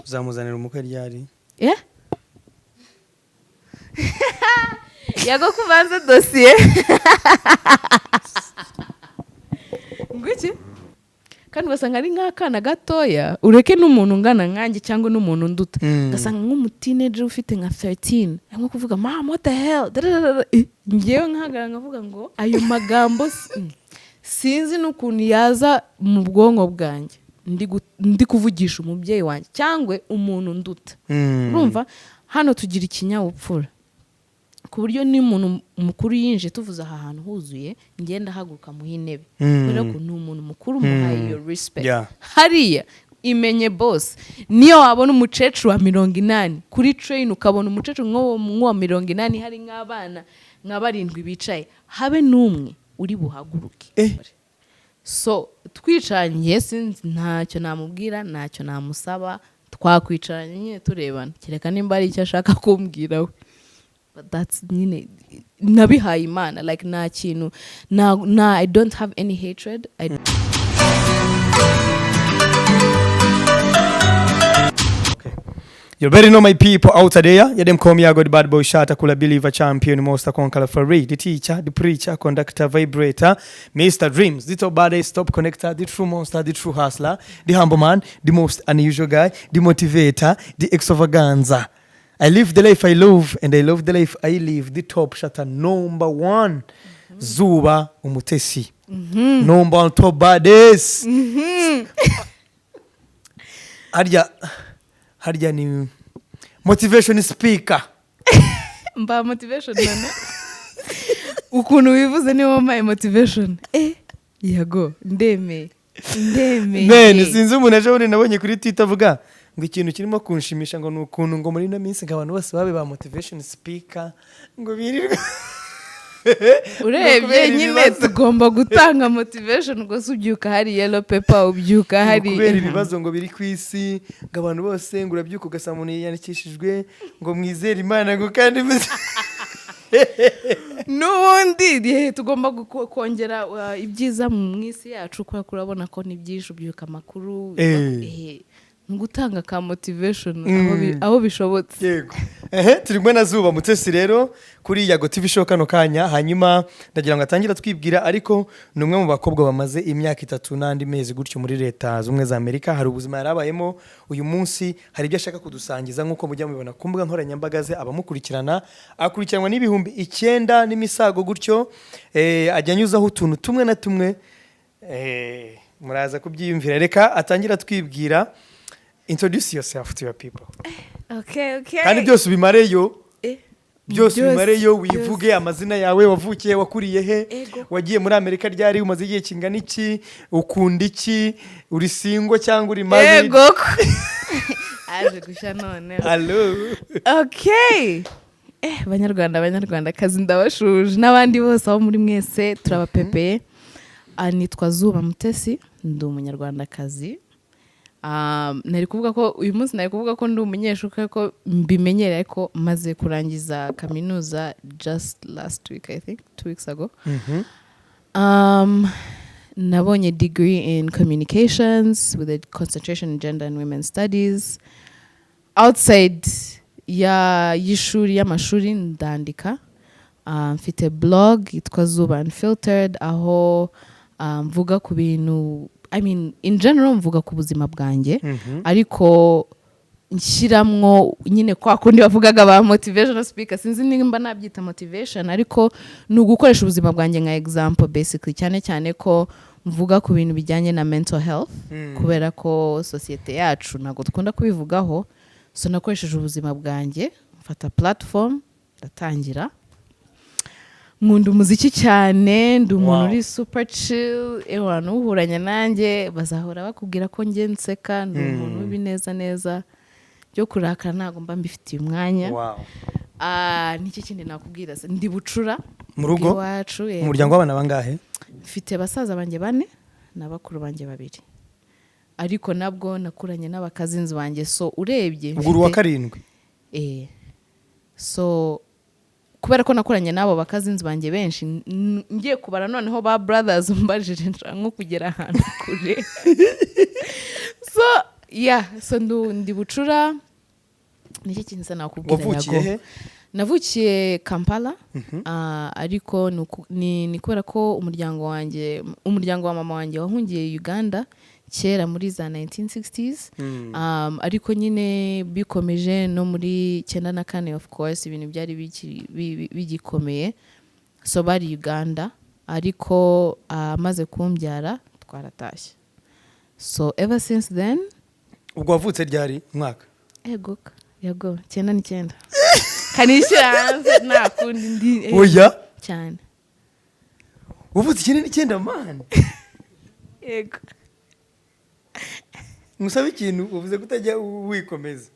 uzamuzanira umukwe ryari yago kubanza dossier ngwiki kandi ugasanga ari nk'akana gatoya ureke n'umuntu ungana nkanjye cyangwa n'umuntu nduta ugasanga nk'umuteenager ufite nka 13 arimo kuvuga mama what the hell ngewe nkahagara nkavuga ngo ayo magambo sinzi n'ukuntu yaza mu bwonko bwanjye ndi kuvugisha umubyeyi wanjye cyangwa umuntu nduta urumva hano tugira ikinyabupfura ku buryo ni umuntu mukuru yinje tuvuze aha hantu huzuye ngenda haguruka mu intebe kubera ko ni umuntu mukuru muhaye iyo respect hariya imenye boss niyo wabona umucecuru wa 80 kuri train ukabona umucecuru nk'uwa 80 hari nk'abana nk'abarindwi bicaye habe n'umwe uri buhaguruke so twicaranye sinzi ntacyo namubwira ntacyo namusaba twakwicaranye nyine turebana kereka nimba ari icyo ashaka kumbwira we but that's nabihaye imana like nta kintu I don't have any hatred You better know my people out there. Yeah, them call me YAGO, the bad boy, shatter, cooler believer, champion, monster, conqueror, furry, the teacher, the preacher, conductor, vibrator, Mr. Dreams, the top body, stop connector, the true monster, the true hustler, the humble man, the most unusual guy, the motivator, the extravaganza. I live the life I love, and I love the life I live. The top shatter, number one, Zuba, Umutesi. Number one, top bodies. Harya ni motivation speaker. Mba motivation nana. Ukuntu wivuze ni wamaye motivation. Yago ndeme. Nene sinzi umuntu aje uri nabonye kuri Twitter avuga ngo ikintu kirimo kunshimisha ngo nukuntu ngo muri no minsi abantu bose babe ba motivation speaker ngo birirwa urebye nyine tugomba gutanga motivation ngo subyuka hari yellow pepper ubyuka hari kubera ibibazo ngo biri kwisi ngo abantu bose ngo urabyuka ugasa umuntu yandikishijwe ngo mwizere Imana ngo kandi n'ubundi tugomba kongera ibyiza mu mwisi yacu kwa kurabona ko nibyisho byuka amakuru ngutanga ka motivation aho bishobotse yego turimo na Zuba Mutesi rero kuri YAGO TV show kano kanya hanyuma ndagira ngo atangira twibwira ariko numwe mu bakobwa bamaze imyaka 3 n'andi mezi gutyo muri leta z'umwe za Amerika hari ubuzima yarabayemo uyu munsi hari ibyo ashaka kudusangiza nkuko mujya mubibona ku mbuga nkoranyambaga ze abamukurikirana akurikiranwa n'ibihumbi 9 n'imisago gutyo ajya anyuzaho utuntu tumwe na tumwe muraza kubyiyumvira reka atangira twibwira. Introduce yourself to your people. Okay. Kandi byose bimareyo. Byose bimareyo wivuge amazina yawe wavukiye wakuriye he wagiye muri Amerika ryari umaze igihe kingana iki ukunda iki uri singo cyangwa uri married. Yego. Aje gusha none. Hello. Okay. Banyarwanda kazi ndabashuje n'abandi bose aho muri mwese turabapepe. Nitwa Zuba Mutesi ndi umunyarwanda kazi. Nari kuvuga ko uyu munsi nari kuvuga ko ndi umunyeshuri ko mbimenyereye ko maze kurangiza kaminuza just last week I think 2 weeks ago. Nabonye degree in communications with a concentration in gender and women studies. Outside y'ishuri y'amashuri ndandika. Mfite blog yitwa Zuba Unfiltered aho mvuga ku bintu in general mvuga ku buzima bwanjye ariko nshiramwo nyine kwa kundi bavugaga ba motivational speaker sinzi nimba nabyita motivation ariko ni ugukoresha ubuzima bwanjye nka example basically cyane ko mvuga ku bintu bijyanye na mental health kubera ko societe yacu ntago dukunda kubivugaho so nakoresheje ubuzima bwanjye mfata platform ndatangira nkunda umuziki cyane ndi umuntu uri super chill abantu uhuranya nanjye bazahora bakubwira ko nge nseka ndi umuntu w'ibineza byo kurakara ntago mba mbifitiye umwanya niki kindi nakubwira se ndi bucura mu rugo wacu mu muryango w'abana bangahe mfite basaza banjye 4 n'abakuru banjye 2 ariko nabwo nakuranye n'abakazinzi banjye so urebye uguru wa 7 so kubera ko nakuranye nabo bakazinzi banjye benshi ngiye kubara noneho ba brothers mbajije nko kugera ahantu kure so so ndi bucura niki kintu se nakubwira wavukiye he navukiye Kampala ariko ni kubera ko umuryango wa mama wanjye wahungiye Uganda kera muri za 1960s ariko nyine bikomeje no muri 94 of course ibintu byari bigikomeye so bari Uganda ariko amaze kumbyara twaratashye so ever since then ubwo wavutse ryari mwaka yago 99 kanishyira hanze nakundi ndi oya cyane wavutse 99 man yego musabe ikintu uvuze kutajya wikomeza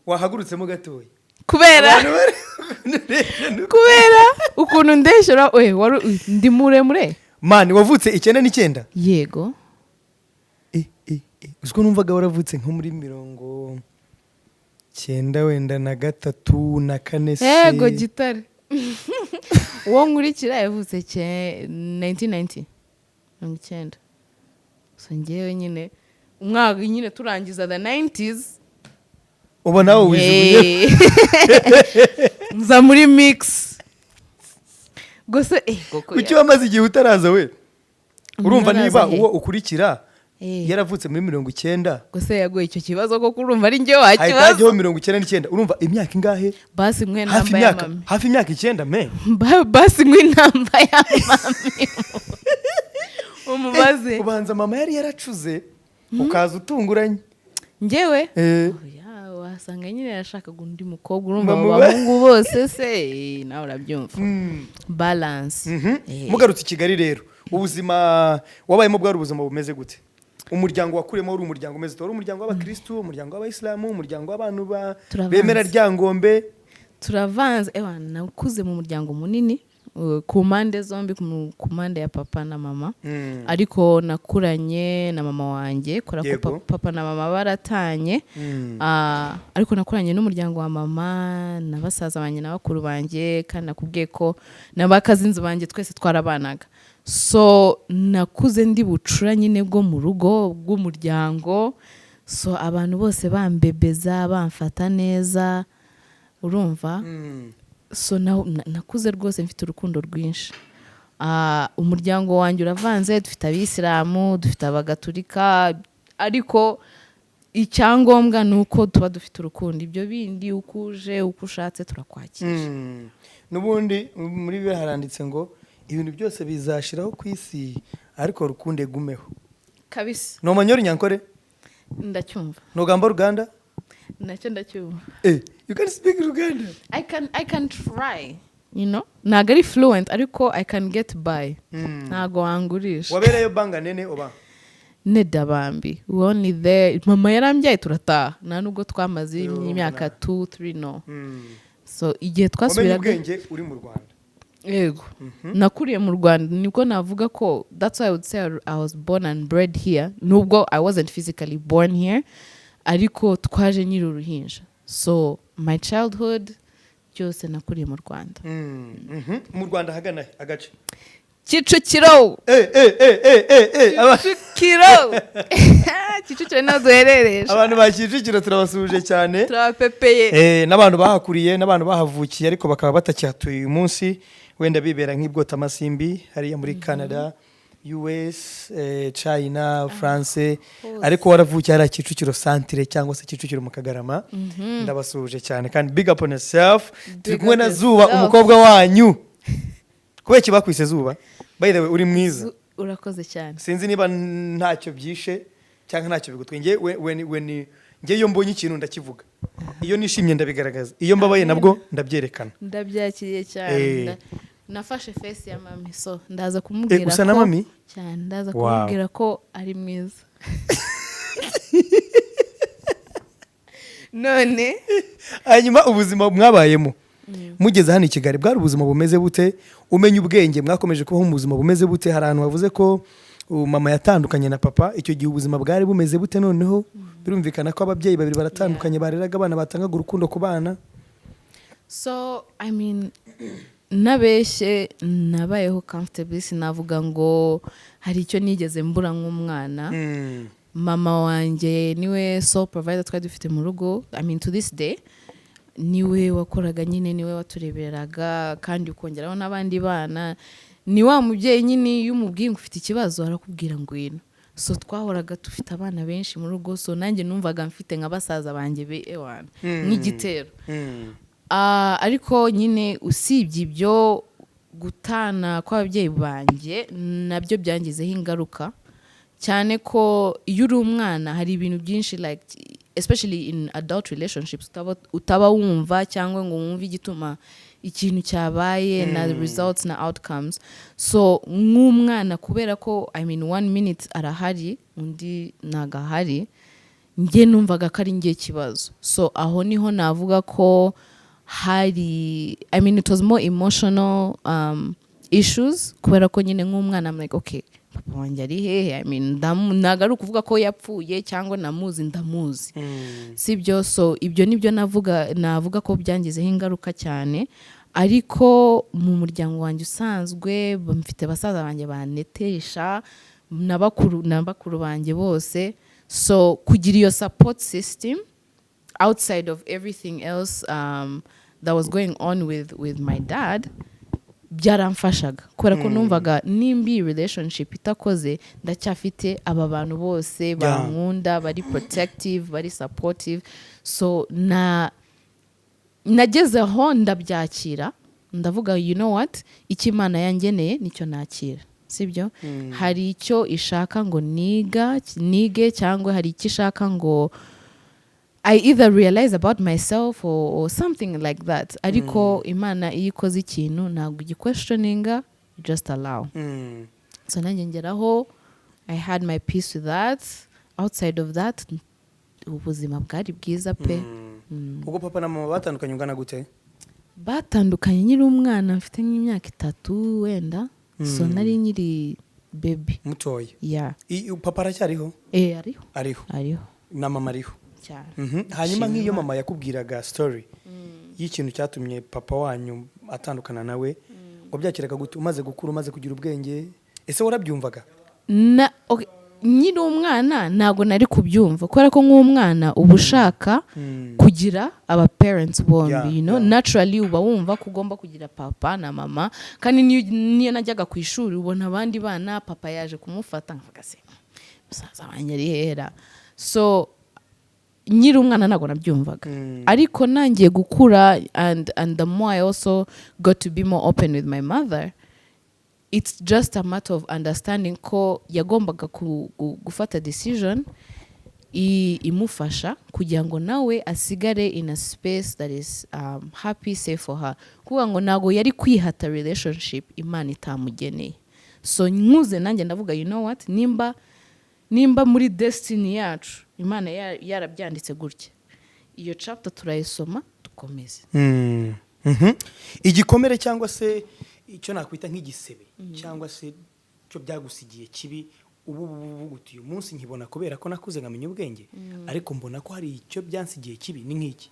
wahagurutsemo gatoya kubera ukuntu ndeshora ndi muremure man wavutse 99 yego uziko numvaga waravutse nko muri 90 wenda na 3 na 4 se yego gitare uwo nkurikira yavutse 1990 so ngewe nyine umwaka nyine turangiza the 90s uba nawe wijuye nza muri mix gose kuki wamaze igihe utaraza we urumva niba uwo ukurikira yaravutse muri 90 gose yagoye icyo kibazo ko kurumva ari njye wakibazo ahitajeho 99 urumva imyaka ingahe basi mwe namba ya mami hafi imyaka 9 me basi mwe namba ya mami umubaze ubanza mama yari yaracuze ukaza utunguranye njyewe wasanga nyine yashakaga undi mukobwa urumva abahungu bose se nawe urabyumva balance mugarutse i Kigali rero ubuzima wabayemo bwari ubuzima bumeze gute umuryango wakuremo uri umuryango umeze tori umuryango w'abakristo umuryango w'abayisilamu umuryango w'abantu bemera ryangombe turavanze nakuze mu muryango munini ku mpande zombi ku mpande ya papa na mama ariko nakuranye na mama wanjye kora ko papa na mama baratanye ariko nakuranye n'umuryango wa mama na basaza banjye na bakuru banjye kandi nakubwiye ko n'abakazinzi banjye twese twarabanaga so nakuze ndi bucura nyine bwo mu rugo bw'umuryango so abantu bose bambebeza bamfata neza urumva so nakuze rwose mfite urukundo rwinshi umuryango wanjye uravanze dufite abisilamu dufite abagatulika ariko icyangombwa ni uko tuba dufite urukundo ibyo bindi ukuje uko ushatse turakwakira n'ubundi muri bibiliya haranditse ngo ibintu byose bizashiraho ku isi ariko rukunde gumeho kabisa no manyori nyankore ndacyumva nogamba Ruganda nacyo ndacyumva you can speak Ruganda I can try ntago ari fluent ariko I can get by ntago wangurisha wabereyo banga nene oba nedabambi only there mama yarambyaye turataha nta nubwo twamaze imyaka 2-3 no so igihe twasubiraga ubwenge uri mu Rwanda yego nakuriye mu Rwanda nibwo navuga ko that's why I would say I was born and bred here nubwo I wasn't physically born here ariko twaje nyiri uruhinja so my childhood cyose nakuriye mu Rwanda mu Rwanda hagana agace Kicukiro Kicukiro no duherereje abantu ba Kicukiro turabasuje cyane turabapepeye n'abantu bahakuriye n'abantu bahavukiye ariko bakaba batacyatuye uyu munsi wenda bibera nk'ibwota amasimbi hariya muri Canada US China France ariko waravukiye hari Kicukiro centre cyangwa se Kicukiro mu Kagarama ndabasuje cyane kandi big up on yourself turi kumwe na Zuba umukobwa wanyu kubeki bakwise Zuba by the way uri mwiza urakoze cyane sinzi niba ntacyo byishe cyangwa ntacyo bigutwenge when nge yo mbonye ikintu ndakivuga iyo nishimye ndabigaragaza iyo mbabaye nabwo ndabyerekana ndabyakiriye cyane nafashe face ya mami so ndaza kumubwira usa na mami cyane ndaza kumubwira ko ari mwiza none hanyuma ubuzima mwabayemo mugeze hano i Kigali bwari ubuzima bumeze bute umenya ubwenge mwakomeje kubaho mu buzima bumeze bute hari ahantu bavuze ko mama yatandukanye na papa icyo gihe ubuzima bwari bumeze bute noneho birumvikana ko ababyeyi babiri baratandukanye bareraga abana batangaga urukundo ku bana so I mean nabeshye nabayeho comfortable sinavuga ngo hari icyo nigeze mbura nk'umwana mama wanjye niwe sole provider twari dufite mu rugo. I mean to this day niwe wakoraga nyine, niwe watureberaga, kandi ukongeraho n'abandi bana. Ni wa mubyeyi nyine iyo umubwiye ngo ufite ikibazo arakubwira ngwino. So twahoraga dufite abana benshi mu rugo, so nanjye numvaga mfite nka basaza banjye ewana nk'igitero. Ariko nyine usibye ibyo gutana kw'ababyeyi banjye nabyo byangizeho ingaruka cyane ko iyo uri umwana hari ibintu byinshi like especially in adult relationships utaba wumva cyangwa ngo wumve igituma ikintu cyabaye na results na outcomes. So nk'umwana kubera ko I mean 1 minute arahari undi nagahari, nge numvaga ko ari ngiye kibazo. So aho niho navuga ko hari I mean it was more emotional issues kubera ko nyine nk'umwana I'm like okay papa wanjye ari hehe. I mean nagaruka kuvuga ko yapfuye cyangwa namuzi ndamuzi sibyo. So ibyo nibyo navuga ko byangizeho ingaruka cyane. Ariko mu muryango wanjye usanzwe mfite basaza banjye banetesha n'abakuru banjye bose. So kugira iyo support system outside of everything else that was going on with my dad byaramfashaga kubera ko numvaga nimbi relationship itakoze ndacyafite aba bantu bose bankunda, bari protective, bari supportive. So nageze aho ndabyakira, ndavuga you know what, icyo Imana yangeneye nicyo nakira sibyo. Hari icyo ishaka ngo nige cyangwa hari icyo ishaka ngo I either realize about myself or something like that. Ariko Imana iyo ikoze ikintu ntabwo questioninga, you just allow. So nanjye ngeraho I had my peace with that. Outside of that ubuzima bwari bwiza pe. Ubwo papa na mama batandukanye ungana gute? Batandukanye nyiri umwana mfite nk'imyaka 3 wenda. So nari nyiri baby mutoya. Yeah. Papa aracyariho? Ariho. Na mama ariho. Hanyuma nk'iyo mama yakubwiraga story y'ikintu cyatumye papa wanyu atandukana nawe, wabyakiraga gute umaze gukura, umaze kugira ubwenge? Ese warabyumvaga? Okay. Nyiri umwana ntago nari kubyumva kubera ko nk'umwana uba ushaka kugira aba parents bombi, you know, naturally uba wumva ko ugomba kugira papa na mama. Kandi niyo najyaga ku ishuri ubona abandi bana papa yaje kumufata nkavuga se musaza wanjye ari hera. So nyiri umwana ntago nabyumvaga. Ariko nangiye gukura and the more I also got to be more open with my mother, it's just a matter of understanding ko yagombaga gufata decision imufasha kugira ngo nawe asigare in a space that is happy, safe for her. Kuvuga ngo nago yari kwihata relationship Imana itamugeneye. So nkuze nanjye ndavuga you know what, nimba muri destiny yacu Imana yarabyanditse gutya, iyo chapter turayisoma dukomeze. Igikomere cyangwa se icyo nakwita nk'igisebe cyangwa se cyo byagusigiye kibi ubu gutiye umunsi nkibona kubera ko nakuze nkamenya ubwenge, ariko mbona ko hari icyo byansigiye kibi. Ni nk'iki?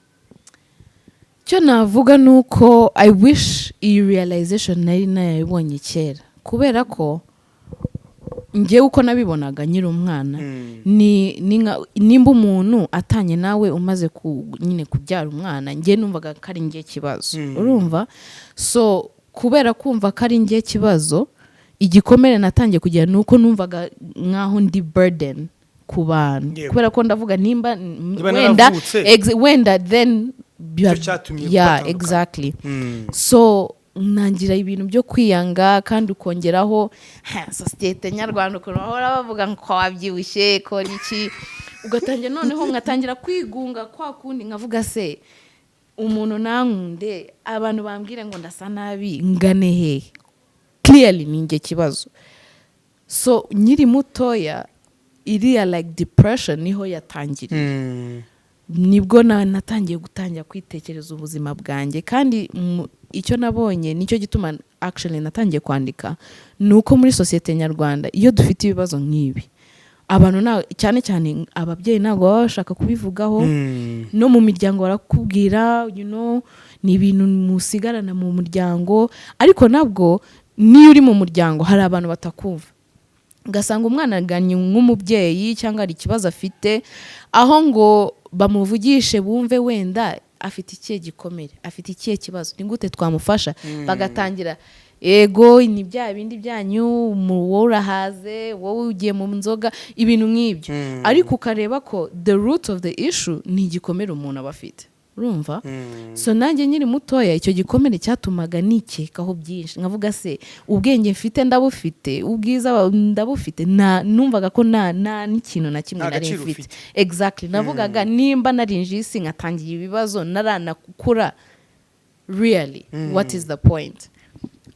Cyo navuga nuko I wish iyi realization nari nayibonye kera kubera ko ngewe uko nabibonaga nyiri umwana nimba umuntu atanye nawe umaze nyine kubyara umwana, ngewe numvaga ko ari ngiye kibazo. Urumva? So kubera kumva ko ari ngiye kibazo, igikomere natangiye kugira nuko numvaga nkaho ndi burden ku bantu kubera ko ndavuga nimba wenda then yeah exactly. So nangira ibintu byo kwiyanga kandi ukongeraho societe nyarwanda ukuntu bahora bavuga ngo wabyibushye ko niki, ugatangira noneho ngatangira kwigunga kwa kundi nkavuga se umuntu nankunde abantu bambwire ngo ndasa nabi ngane he, clearly ninge kibazo. So nyiri mutoya iriya like depression niho yatangiriye. Nibwo natangiye gutangira kwitekereza ubuzima bwanjye, kandi icyo nabonye nicyo gituma actually natangiye kwandika nuko muri societe nyarwanda iyo dufite ibibazo nk'ibi abantu cyane cyane ababyeyi ntabwo baba bashaka kubivugaho. No mu miryango barakubwira you know ni ibintu musigarana mu muryango, ariko nabwo niyo uri mu muryango hari abantu batakumva. ugasanga umwana aganye nk'umubyeyi cyangwa ari ikibazo afite, aho ngo bamuvugishe bumve wenda afite ikihe gikomere, afite ikihe kibazo, ni gute twamufasha, bagatangira ego ni bya bindi byanyu, wowe urahaze, wowe ugiye mu nzoga, ibintu nk'ibyo. Ariko ukareba ko the root of the issue ni igikomere umuntu aba afite, urumva. So nanjye nyiri mutoya icyo gikomere cyatumaga nikekaho byinshi, nkavuga se ubwenge mfite ndabufite, ubwiza ndabufite, numvaga ko nta n'ikintu na kimwe nari mfite. Exactly, navugaga nimba narinje isi nkatangira ibibazo naranakura, really what is the point?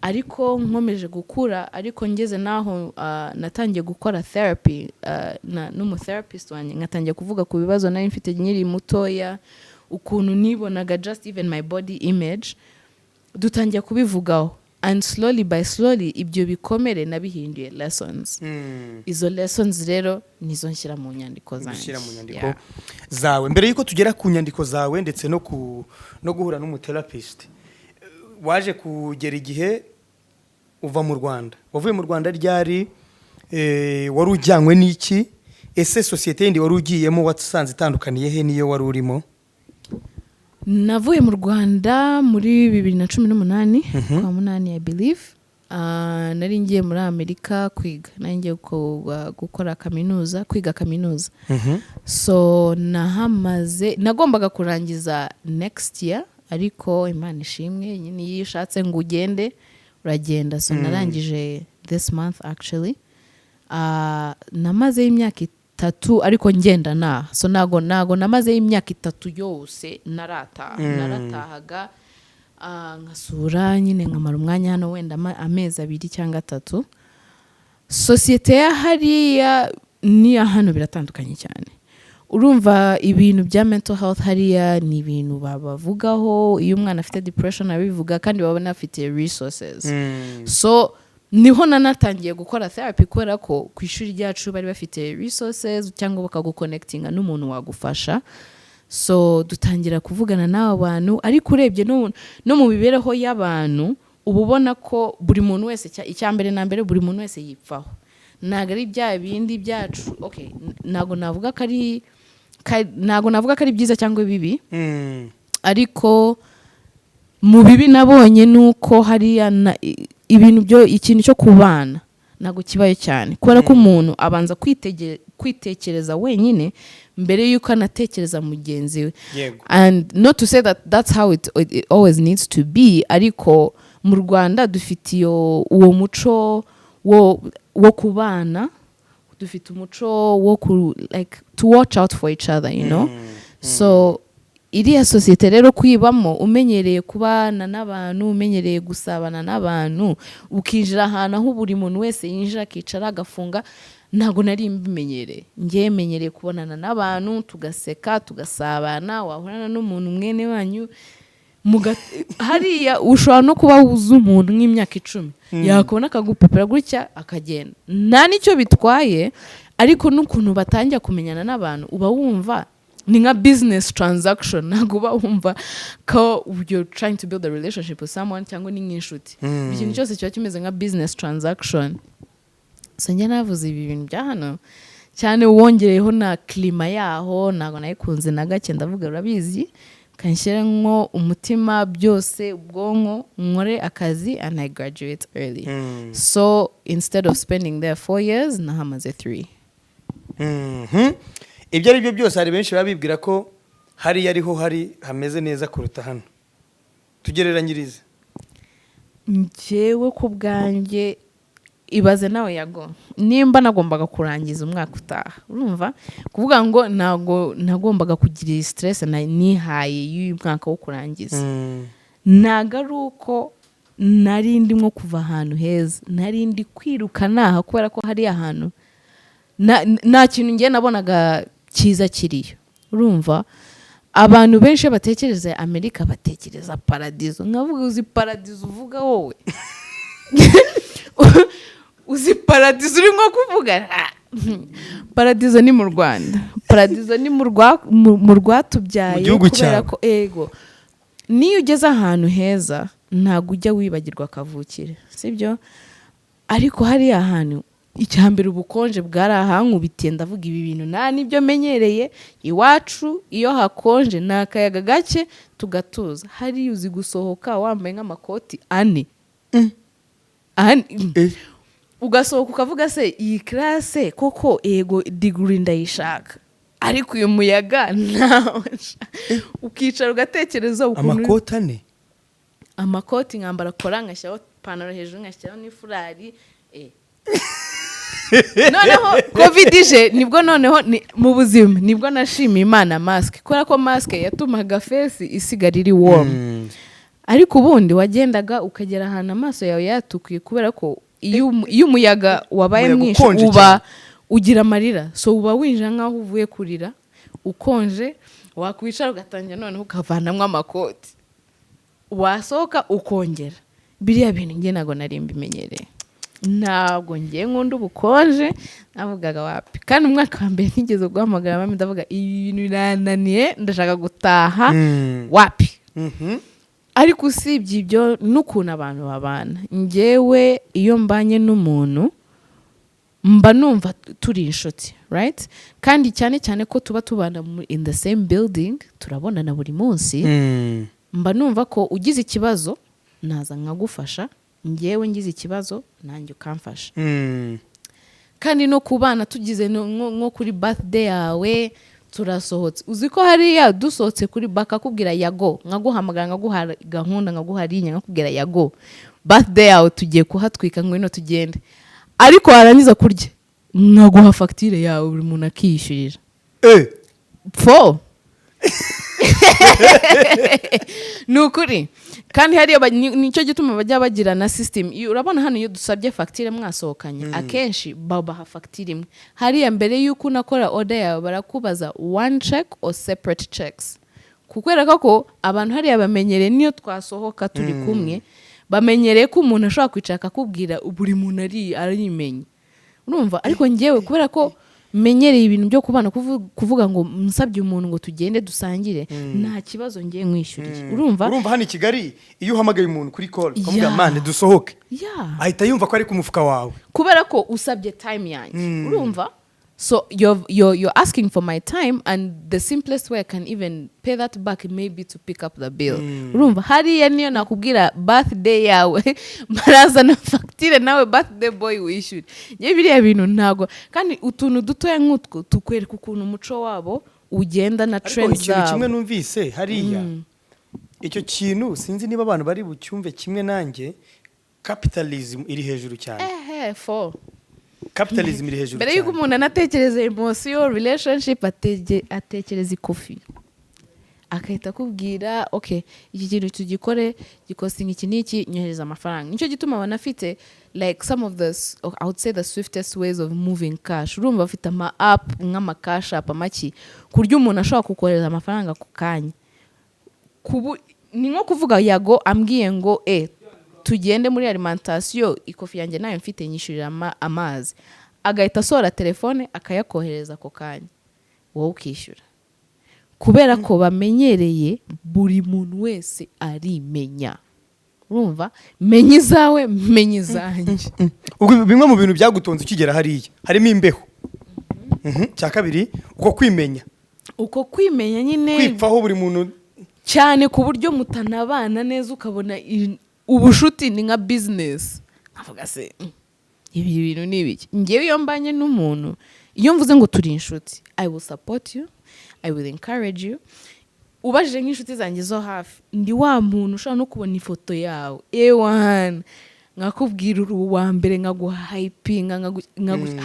Ariko nkomeje gukura, ariko ngeze naho natangiye gukora therapy n'umutherapist wanjye, ngatangiye kuvuga ku bibazo nari mfite nyiri mutoya, ukuntu nibonaga just even my body image, dutangiye kubivugaho, and slowly by slowly ibyo bikomere nabihinduye lessons. Izo lessons rero nizo nshyira mu nyandiko zanjye, zawe. Mbere yuko tugera ku nyandiko zawe ndetse no guhura n'umutherapist, waje kugera igihe uva mu Rwanda, wavuye mu Rwanda ryari, wari ujyanywe n'iki, ese societe yindi wari ugiyemo watsanze itandukaniye he niyo wari urimo? Navuye mu Rwanda muri 2018 kwa munani I believe. Nari ngiye muri Amerika kwiga, nari ngiye gukora kaminuza, kwiga kaminuza. So nagombaga kurangiza next year, ariko Imana ishimwe nyine iyo ushatse ngo ugende uragenda. So narangije this month actually. Namaze imyaka 3 ariko ngenda na. So nago namaze imyaka 3 yose naratahaga, nkasura nyine nkamara umwanya hano wenda amezi 2 cyangwa 3. Societe ya hariya ni hano biratandukanye cyane. Urumva ibintu bya mental health hariya ni ibintu babavugaho, iyo umwana afite depression abivuga kandi babona afite resources. So niho nanatangiye gukora therapy kubera ko ku ishuri ryacu bari bafite resources cyangwa bakaguconnectinga n'umuntu wagufasha. So dutangira kuvugana n'abo bantu, ariko urebye no mu bibereho y'abantu ububona ko buri muntu wese icyambere na mbere buri muntu wese yipfaho. Naga ari bya bindi byacu, okay, nago navuga ko ari byiza cyangwa bibi, ariko mu bibi nabonye nuko hariya ikintu cyo kubana nago kibaye cyane, kubera ko umuntu abanza kwitekereza wenyine mbere yuko anatekereza mugenzi we. And not to say that that's how it always needs to be, ariko mu Rwanda dufite uwo muco wo kubana, dufite umuco wo like to watch out for each other, you know. So iriya societe rero kwibamo, umenyereye kubana n'abantu, umenyereye gusabana n'abantu, ukinjira ahantu aho buri muntu wese yinjira akicara agafunga, ntago nari mbimenyereye. Ngiye menyereye kubonana n'abantu, tugaseka tugasabana, wahorana n'umuntu mwene wanyu hariya ushobora no kuba wuzu umuntu nk'imyaka 10 yakubona akagupepera gutya akagenda, nta nicyo bitwaye. Ariko n'ukuntu batangira kumenyana n'abantu uba wumva ni nka business transaction, ntago uba wumva ko you're trying to build a relationship with someone cyangwa ni nk'inshuti. Ikintu cyose kiba kimeze nka business transaction. So njye navuze ibi bintu bya hano cyane, wongereyeho na klima yaho ntago nayikunze na gake, ndavuga urabizi kanshyira nko umutima byose, ubwonko nkore akazi, and I graduate early. So instead of spending there 4 years nahamaze 3. Ibyo ari byo byose hari benshi babibwira ko hari hameze neza kuruta hano. Tugereranyirize. Njyewe ku bwanjye ibaze nawe yago, nimba nagombaga kurangiza umwaka utaha, urumva kuvuga ngo nagombaga kugira stress nihaye y'uyu mwaka wo kurangiza. Nagaruko nari ndimo kuva ahantu heza, nari ndi kwiruka naha kubera ko hari ahantu nta kintu ngiye nabonaga cyiza kiriyo. Urumva abantu benshi batekereza Amerika batekereza paradizo, nkavuga uzi paradizo uvuga wowe uzi paradizo uri nko kuvuga paradizo ni mu Rwanda, paradizo ni mu rwatubyaye, kubera ko ego niyo ugeze ahantu heza ntago ujya wibagirwa kavukire, sibyo? Ariko hari ahantu icyambere ubukonje bwarahankubitiye ndavuga ibi bintu nta nibyo menyereye iwacu iyo hakonje nakayaga gake tugatuza hari uzi gusohoka wambaye nk'amakoti ane ugasohoka ukavuga se iyi classe koko ego degree ndayishaka ariko uyu muyaga nawe ukicara ugatekereza ukuntu amakoti ane amakoti nkambara kora ngashyiraho ipantaro hejuru ngashyiraho n'ifurari noneho covid ije nibwo noneho mu buzima nibwo nashimiye Imana mask kubera ko mask yatumaga face isigara iri warm ariko ubundi wagendaga ukagera ahantu amaso yawe yatukuye kubera ko iyo umuyaga wabaye mwinshi uba ugira amarira so uba winjira nkaho uvuye kurira ukonje wakwicara ugatangira noneho ukavanamwo amakoti wasohoka ukongera biriya bintu nge nago narimba imenyereye ntabwo ngiye nkunda ubukonje navugaga wapi kandi umwaka wa mbere ntigeze guhamagara mami ndavuga ibi bintu birananiye ndashaka gutaha wapi ariko usibye ibyo n'ukuntu abantu babana ngewe iyo mbanye n'umuntu mba numva turi inshuti right kandi cyane cyane ko tuba tubana in the same building turabonana buri munsi mba numva ko ugize ikibazo naza nkagufasha ngewe ngize ikibazo nanjye ukamfasha kandi no kubana tugize nko kuri birthday yawe turasohotse uzi ko hariya dusohotse kuri bakakubwira yago nkaguhamagara nkaguha gahunda nkaguha linya nkakubwira yago birthday yawe tugiye kuhatwika ngwino tugende ariko warangiza kurya nkaguha facture yawe buri muntu akiyishyurira fo nukuri kandi hariyo nicyo gituma bajya bagira na system urabona hano iyo dusabye facture mwasohokanye akenshi babaha facture imwe hariya mbere yuko unakora order yawe barakubaza one check or separate checks kukwera ko abantu hariya bamenyereye niyo twasohoka turi kumwe bamenyereye ko umuntu ashobora kwicara akakubwira buri muntu arimenye urumva ariko ngewe kubera ko menyereye ibintu byo kubana kuvuga ngo musabye umuntu ngo tugende dusangire nta kibazo ngiye nkwishyuriye urumva hano i Kigali iyo uhamagaye umuntu kuri call ukavuga mane dusohoke ahita yumva ko ari ku mufuka wawe kubera ko usabye time yanjye urumva so you're asking for my time and the simplest way I can even pay that back maybe to pick up the bill urumva hariya niyo nakubwira birthday yawe barazana facture nawe birthday boy wishyure ye biriya bintu ntago kandi utuntu dutoya nk'utwo tukwereka ukuntu umuco wabo ugenda na trends zabo ariko kimwe numvise hariya icyo kintu sinzi niba abantu bari bucyumve kimwe nanjye capitalism iri hejuru cyane capitalism iri hejuru mbere yuko umuntu anatekereza emotion relationship atekereza ikofi akahita kubwira okay iki kintu tugikore gikosting iki niki nyohereza amafaranga nicyo gituma banafite like some of the I would say the swiftest ways of moving cash urumva bafite ama app nk'ama cash app amaki kurya umuntu ashobora kukoreza amafaranga ku kanya ni nko kuvuga yago ambwiye ngo tugende muri alimentation ikofi yanjye nayo mfite nyishurira amazi agahita asora telefone akayakohereza ako kanya wowe ukishyura kubera ko bamenyereye buri muntu wese arimenya urumva menya izawe menya izanjye ubwo bimwe mu bintu byagutonze ukigera hariya harimo imbeho cya kabiri uko kwimenya nyine kwipfaho buri muntu cyane ku buryo mutanabana neza ukabona ubushuti ni nka business avuga se ibi bintu ni ibiki ngewe iyo mbanye n'umuntu iyo mvuze ngo turi inshuti I will support you I will encourage you ubajije nk'inshuti zanjye zo hafi ndi wa muntu ushobora no kubona ifoto yawe ewana nkakubwira uwa mbere nkaguhypinga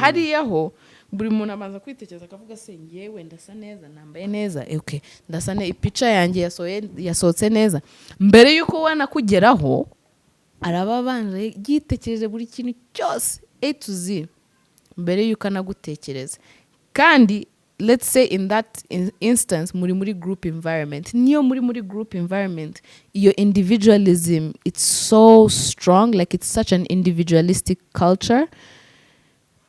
hariyaho buri muntu amaze kwitekereza akavuga se ngewe ndasa neza nambaye neza okay ndasa neza ipica yanjye yasohotse neza mbere yuko wana kugeraho arababanje yitekereje buri kintu cyose A to Z mbere yuko anagutekereza kandi let's say in that instance muri group environment niyo muri group environment your individualism it's so strong like it's such an individualistic culture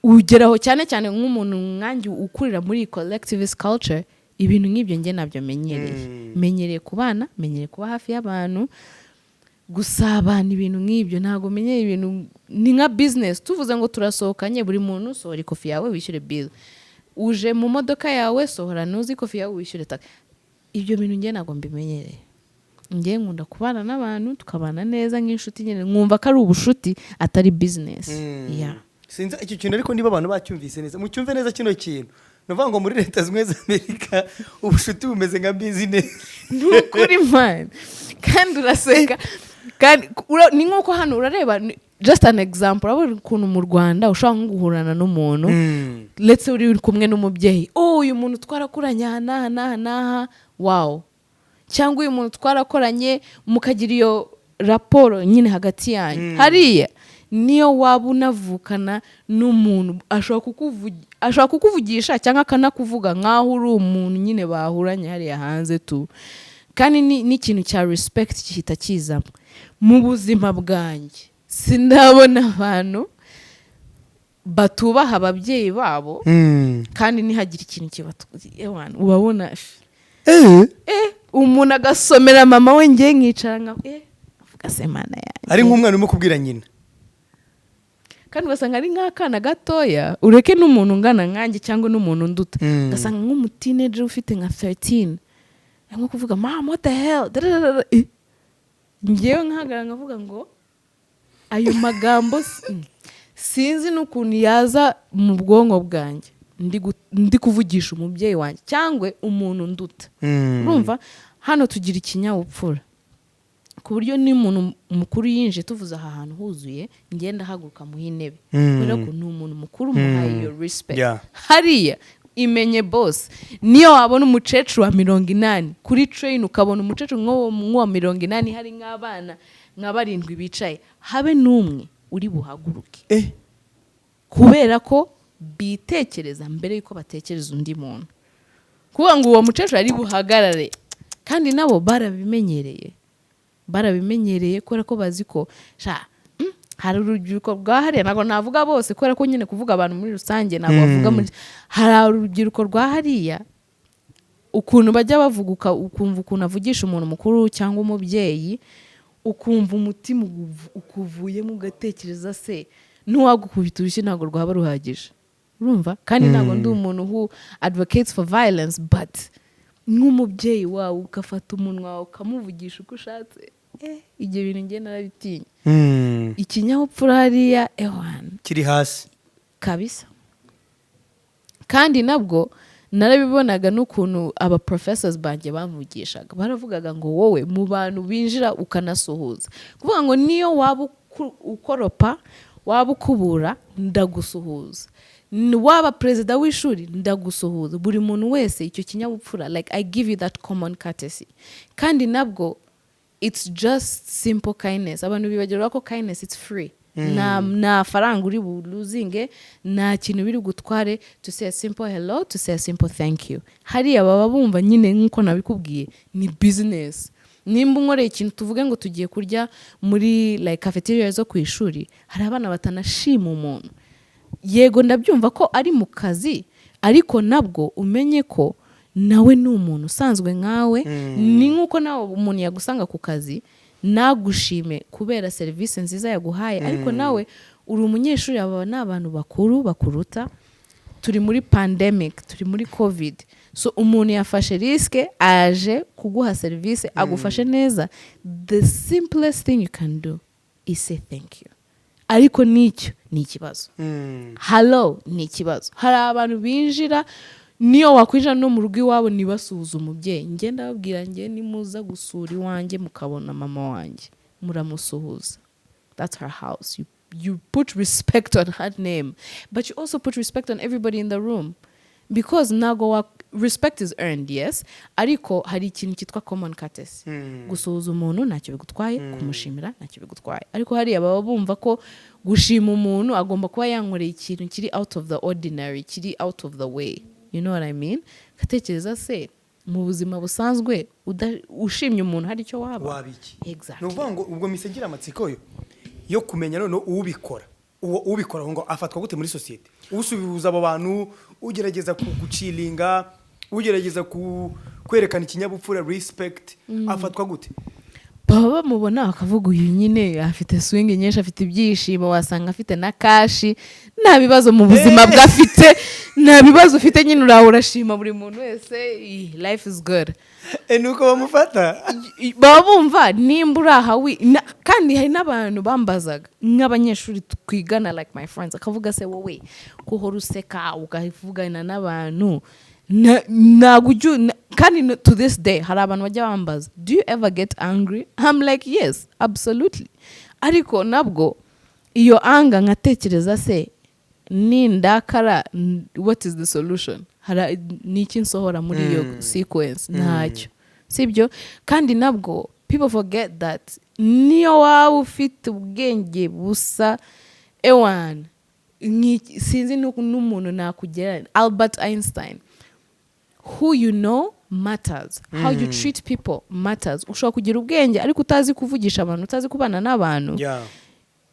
ugeraho cyane cyane nk'umuntu nkanjye ukurira muri collectivist culture ibintu nk'ibyo nge nabyo menyereye kubana menyereye kuba hafi y'abantu gusabana ibintu nk'ibyo ntago menye ibintu ni nka business tuvuze ngo turasohokanye buri muntu sohora ikofi yawe wishyure bill uje mu modoka yawe sohora nuzi ikofi yawe wishyure tax ibyo bintu ngiye ntago mbimenyereye ngiye nkunda kubana n'abantu tukabana neza nk'inshuti nyine mwumva ko ari ubushuti atari business yeah sinza icyo kintu ariko niba abantu bacyumvise neza mucyumve neza kino kintu nuvuga ngo muri leta zimwe za Amerika ubushuti bumeze nka business nukuri man kandi uraseka kandi ni nkuko hano urareba just an example urabona ukuntu mu Rwanda ushobora guhurana n'umuntu let's say uri kumwe n'umubyeyi uyu muntu twarakuranye aha wow cyangwa uyu muntu twarakoranye mukagira iyo raporo nyine hagati yanyu hariya niyo waba unavukana n'umuntu ashobora kukuvugisha cyangwa akanakuvuga nk'aho uri umuntu nyine bahuranye hariya hanze tu kandi ni ikintu cya respect gihita kizamo mu buzima bwanjye sindabona abantu batubaha ababyeyi babo kandi nihagira ikintu kibatubona ubabona umuntu agasomera mama we ngiye nkicara nka avuga se mana yanjye ari nk'umwana urimo kubwira nyina kandi ugasanga ari nk'akana gatoya ureke n'umuntu ungana nkanjye cyangwa n'umuntu nduta ugasanga nk'umutineje ufite nka 13 nko kuvuga mama what the hell ngewe nkahagarara nkavuga ngo ayo magambo sinzi n'ukuntu yaza mu bwonko bwanjye ndi kuvugisha umubyeyi wanjye cyangwa umuntu nduta urumva hano tugira ikinyabupfura ku buryo ni umuntu mukuru yinje tuvuze aha hantu huzuye ngenda haguruka mu intebe kubera ko ni umuntu mukuru muhaye iyo respect hariya imenye boss niyo wabona umukecuru wa 80 kuri train ukabona umukecuru nk'uwa 80 hari nk'abana nka 7 bicaye habe n'umwe uri buhaguruke kubera ko bitekereza mbere yuko batekereza undi muntu kuvuga ngo uwo mukecuru ari buhagarare kandi nabo barabimenyereye kubera ko bazi ko hari urubyiruko rwahariya ntabwo navuga bose kubera ko nyine kuvuga abantu muri rusange ntabwo bavuga muri hari urubyiruko rwahariya ukuntu bajya bavuga ukumva ukuntu avugisha umuntu mukuru cyangwa umubyeyi ukumva umutima ukuvuyemo ugatekereza se n'uwagukubita urushyi ntabwo rwaba ruhagije urumva kandi ntabwo ndi umuntu who advocates for violence but nk'umubyeyi wawe ugafata umunwa wawe ukamuvugisha uko ushatse ibyo bintu ngiye narabitinya ikinyabupfura hariya kiri hasi kabisa kandi nabwo narabibonaga n'ukuntu aba professors banjye bamugishaga baravugaga ngo wowe mu bantu binjira ukanasuhuza kuvuga ngo niyo waba ukoropa waba ukubura ndagusuhuza waba perezida w'ishuri ndagusuhuza buri muntu wese icyo kinyabupfura like I give you that common courtesy kandi nabwo it's just simple kindness abantu bibagirwa ko kindness it's free na faranga uri buluzinge na kintu biri gutware to say a simple hello to say a simple thank you hariya baba bumva nyine nkuko nabikubwiye ni business nimba unkoreye ikintu tuvuge ngo tugiye kurya muri like cafeteria zo ku ishuri hari abana batanashima umuntu yego ndabyumva ko ari mu kazi ariko nabwo umenye ko nawe ni umuntu usanzwe nkawe ni nkuko nawe umuntu yagusanga ku kazi nagushime kubera serivisi nziza yaguhaye ariko nawe uri umunyeshuri aba ni abantu bakuru bakuruta turi muri pandemic turi muri covid so umuntu yafashe riske aje kuguha serivisi agufashe neza the simplest thing you can do is say thank you ariko nicyo ni ikibazo hello ni ikibazo hari abantu binjira niyo wakwinjira no mu rugo iwabo nibasuhuza umubyeyi ngenda babwira nge nimuza gusura iwanjye mukabona mama wanjye muramusuhuza that's her house you put respect on her name but you also put respect on everybody in the room because nago respect is earned yes ariko hari ikintu kitwa common courtesy gusuhuza umuntu ntacyo bigutwaye kumushimira ntacyo bigutwaye ariko hari ababa bumva ko gushima umuntu agomba kuba yankoreye ikintu kiri out of the ordinary kiri out of the way you know what I mean katekereza se mu buzima busanzwe ushimye umuntu hari icyo wabiki exactly nuvuga ngo ubwo misegira amatsiko yo kumenya none ubikora ngo afatwa gute muri society usubihuza abo bantu ugerageza kugucilinga ugerageza kwerekana ikinyabupfura respect afatwa gute baba bamubona bakavuga uyu nyine afite swing nyinshi, afite ibyishimo, wasanga afite na kashi, nta bibazo mu buzima bwafite, nta bibazo ufite, nyine urashima buri muntu wese, life is good. Nuko bamufata baba bumva nimba urahawi. Kandi hari n'abantu bambazaga nk'abanyeshuri twigana like my friends, akavuga se wowe kuhora useka ukavugana n'abantu kandi to this day hari abantu bajya bambaza, do you ever get angry? I'm like yes, absolutely. Ariko nabwo iyo anga nkatekereza se nindakara, what is the solution? Niki nsohora muri iyo sequence? Ntacyo, sibyo? Kandi nabwo people forget that niyo waba ufite ubwenge busa ewan, sinzi n'umuntu nakugera. Albert Einstein, who you know matters, how you treat people matters. Ushobora kugira ubwenge ariko utazi kuvugisha abantu, utazi kubana n'abantu,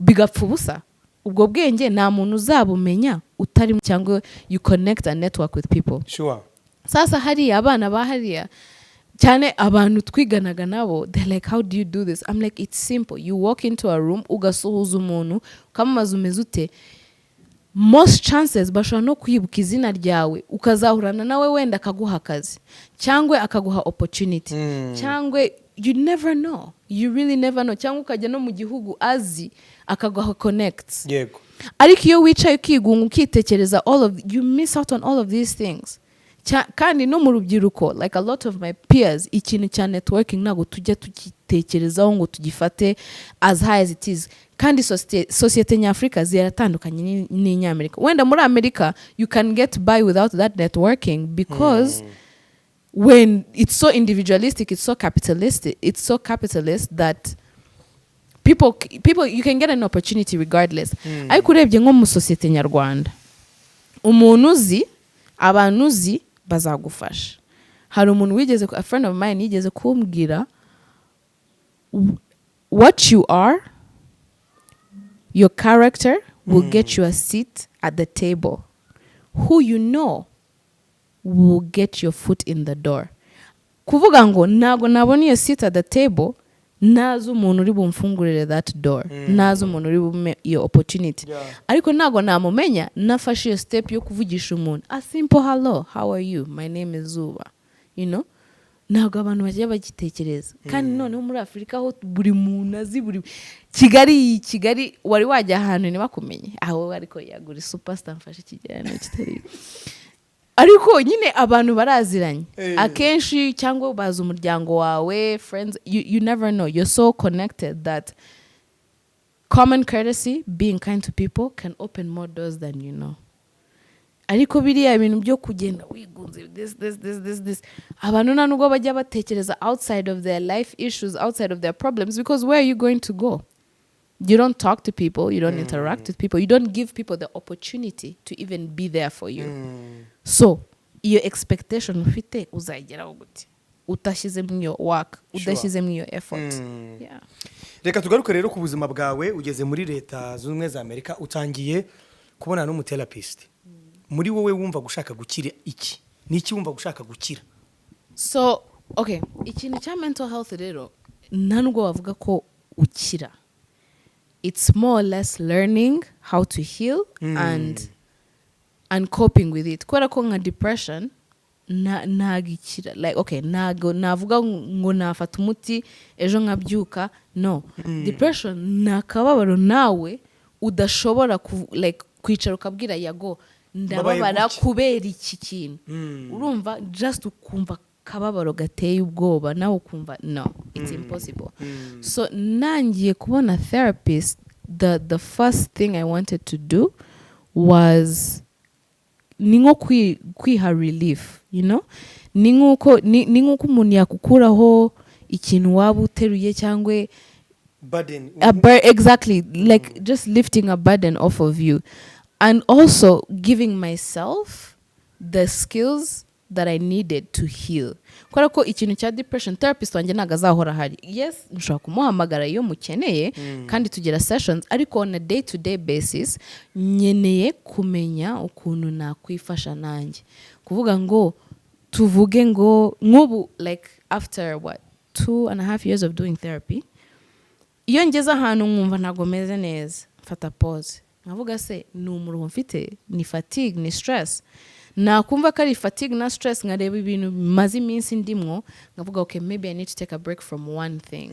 bigapfa ubusa. Ubwo bwenge nta muntu uzabumenya utari cyangwa you connect and network with people. Sure. Sasa hariya abana bahariya cyane abantu twiganaga nabo, they're like, how do you do this? I'm like, it's simple. You walk into a room, ugasuhuza umuntu, ukamubaza umeze ute, most chances bashobora no kwibuka izina ryawe, ukazahurana nawe wenda akaguha akazi cyangwa akaguha opportunity, cyangwa you never know, you really never know, cyangwa ukajya no mu gihugu azi akaguha connects. Yego. Ariko iyo wicaye ukigunga ukitekereza, you miss out on all of these things. Kandi no mu rubyiruko, like a lot of my peers, ikintu cya networking ntabwo tujya tukitekerezaho ngo tugifate as high as it is. Kandi societe nyafrika ziratandukanye n'inyamerika. Wenda muri America you can get by without that networking because when it's so individualistic, it's so capitalist that people you can get an opportunity regardless. Ariko urebye nko mu societe nyarwanda, umuntu uzi, abantu uzi bazagufasha. Hari umuntu a friend of mine yigeze kumbwira, what you are, your character will get you a seat at the table. Who you know will get your foot in the door. Kuvuga ngo nago nabona iyo seat at the table, nazo umuntu uri bumfungurire that door, nazo umuntu uri bume iyo opportunity. Ariko nago namumenya, nafashe iyo step yo kuvugisha umuntu, a simple hello, how are you, my name is Zuba, you know. Nago abantu bajya bagitekereza. Kandi noneho muri Afrika ho buri muntu azi, buri Kigali wari wajya ahantu ntibakumenye, aho ariko yagura superstar mfashe kigerano kitari. Ariko nyine abantu baraziranye akenshi, cyangwa baza umuryango wawe, friends, you never know, you're so connected that common courtesy, being kind to people, can open more doors than you know. Ariko biriya ibintu byo kugenda wigunze this abantu nta nubwo bajya batekereza outside of their life issues, outside of their problems, because where are you going to go? You don't talk to people, you don't interact with people, you don't give people the opportunity to even be there for you. So your expectation ufite uzageraho gute utashyize mu your work, udashyize mu your effort. Yeah. Reka tugaruke rero ku buzima bwawe. Ugeze muri Leta Zunze Ubumwe za Amerika, utangiye kubona n'umutherapist. Muri wowe wumva gushaka gukira iki? Niki wumva gushaka gukira? So okay, ikintu cya mental health rero nta nubwo bavuga ko ukira. It's more or less learning how to heal and coping with it. Kubera ko nka depression ntagikira, like okay, navuga ngo nafata umuti ejo nkabyuka, no. Depression nakababaro nawe udashobora like kwicara ukabwira YAGO ndababara kubera iki kintu. Urumva just ukumva kababaro gateye ubwoba nawe ukumva no, it's impossible. So nangiye kubona therapist, the first thing I wanted to do was ningo kwiha relief, you know. Ninguko umuntu yakukuraho ikintu waba uteruye cyangwa burden. Exactly, like just lifting a burden off of you, and also giving myself the skills that I needed to heal. Kubera ko ikintu cya depression, therapist wanjye ntago azahora hari. Yes, nshobora kumuhamagara iyo mukeneye kandi tugira sessions, ariko on a day to day basis nyeneye kumenya ukuntu nakwifasha nanjye. Kuvuga ngo tuvuge ngo nk'ubu like after 2.5 years of doing therapy. Iyo ngeze ahantu nkumva ntago meze neza, mfata pause. Nkavuga se ni umuruho mfite, ni fatigue, ni stress. Nakumva ko ari fatigue na stress, nkareba ibintu maze iminsi ndimwo, ngavuga okay, maybe I need to take a break from one thing.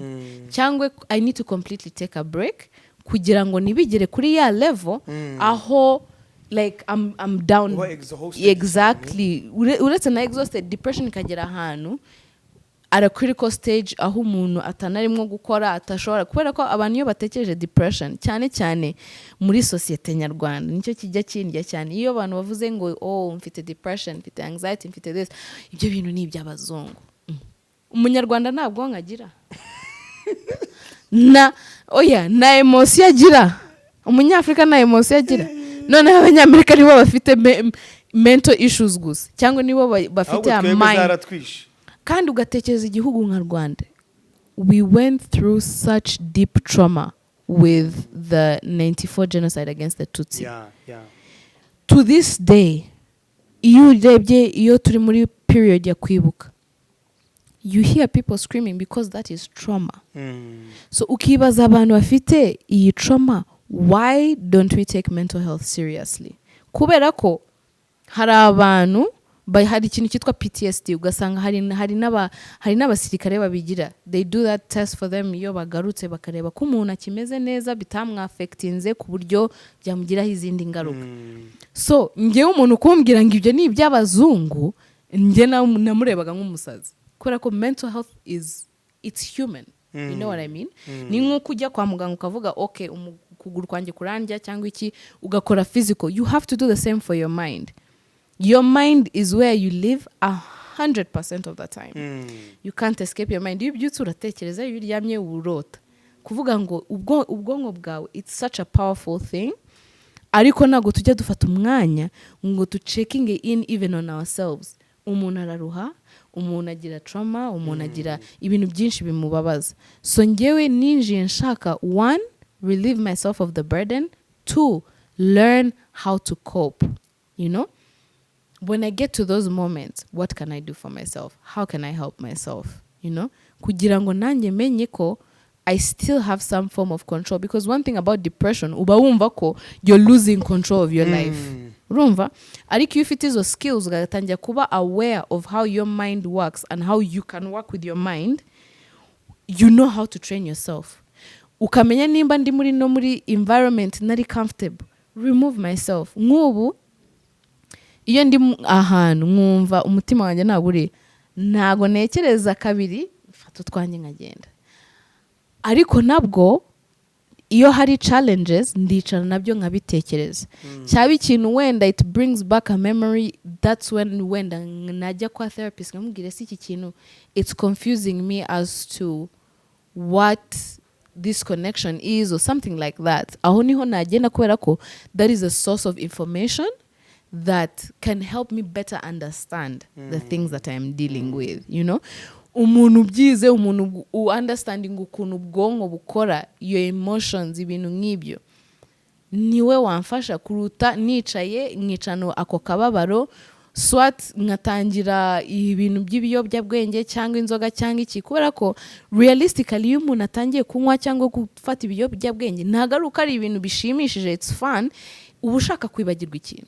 Cyangwa I need to completely take a break kugira ngo nibigere kuri ya level aho like I'm down. Exactly. Uretse na exhausted, depression ikagera ahantu at a critical stage aho umuntu atanarimo gukora, atashobora, kubera ko abantu iyo batekereje depression cyane cyane muri societe nyarwanda nicyo kijya kindya cyane. Iyo abantu bavuze ngo mfite depression, mfite anxiety, mfite this, ibyo bintu ni iby'abazungu. Umunyarwanda nta bwonko agira na emotion agira. Umunyafrika nta emotion agira. None abanyamerika nibo bafite mental issues gusa, cyangwa nibo bafite mind. Kandi ugatekereza igihugu nka Rwanda, we went through such deep trauma with the 94 genocide against the Tutsi. To this day, iyo turi muri period ya kwibuka, you hear people screaming because that is trauma. So ukibaza abantu bafite iyi trauma, why don't we take mental health seriously? Kubera ko hari abantu hari ikintu cyitwa PTSD, ugasanga hari n'abasirikare babigira. They do that test for them iyo bagarutse bakareba ko umuntu akimeze neza bitamwafectinze ku buryo byamugiraho izindi ngaruka. So ngewe umuntu kumbwira ngo ibyo ni iby'abazungu, nge namurebaga nk'umusazi, kubera ko mental health it's human. You know what I mean? Ni nko kujya kwa muganga ukavuga okay, ukuguru kwanjye kurandya cyangwa iki, ugakora physical. You have to do the same for your mind. Your mind is where you live 100% of the time. You can't escape your mind. Iyo byutse uratekereza, iyo uryamye urota. Kuvuga ngo ubwonko bwawe, it's such a powerful thing. Ariko ntago tujya dufata umwanya ngo tu checking in even on ourselves. Umuntu araruha, umuntu agira trauma, umuntu agira ibintu byinshi bimubabaza. So ngewe ninjiye nshaka 1, relieve myself of the burden, 2, learn how to cope. You know? When I get to those moments, what can I do for myself? How can I help myself? You know? Kugira ngo nanjye menye ko I still have some form of control. Because one thing about depression, uba wumva ko you're losing control of your life. Urumva? Ariko iyo ufite izo skills ugatangira kuba aware of how your mind works and how you can work with your mind, you know how to train yourself. Ukamenya nimba ndi muri environment nari comfortable, remove myself. Nk'ubu iyo ndi ahantu nkumva umutima wanjye naburi, ntago nekereza kabiri, mfata utwanjye nkagenda. Ariko nabwo iyo hari challenges ndicara nabyo nkabitekereza. Cyaba ikintu wenda it brings back a memory, that's when wenda najya kwa therapist nkamubwira si iki kintu it's confusing me as to what this connection is or something like that. Aho niho nagenda kubera ko that is a source of information that can help me better understand the things that I am dealing with, you know? Umuntu byize, umuntu understanding ukuntu ubwonko bukora, your emotions, ibintu nk'ibyo, niwe wamfasha kuruta nicaye nkicano ako kababaro, swat ngatangira ibintu by'ibiyobyabwenge cyangwa inzoga cyangwa iki. Kubera ko realistically iyo umuntu atangiye kunywa cyangwa gufata ibiyobyabwenge, ntagaruka ari ibintu bishimishije, it's fun, uba ushaka kwibagirwa ikintu.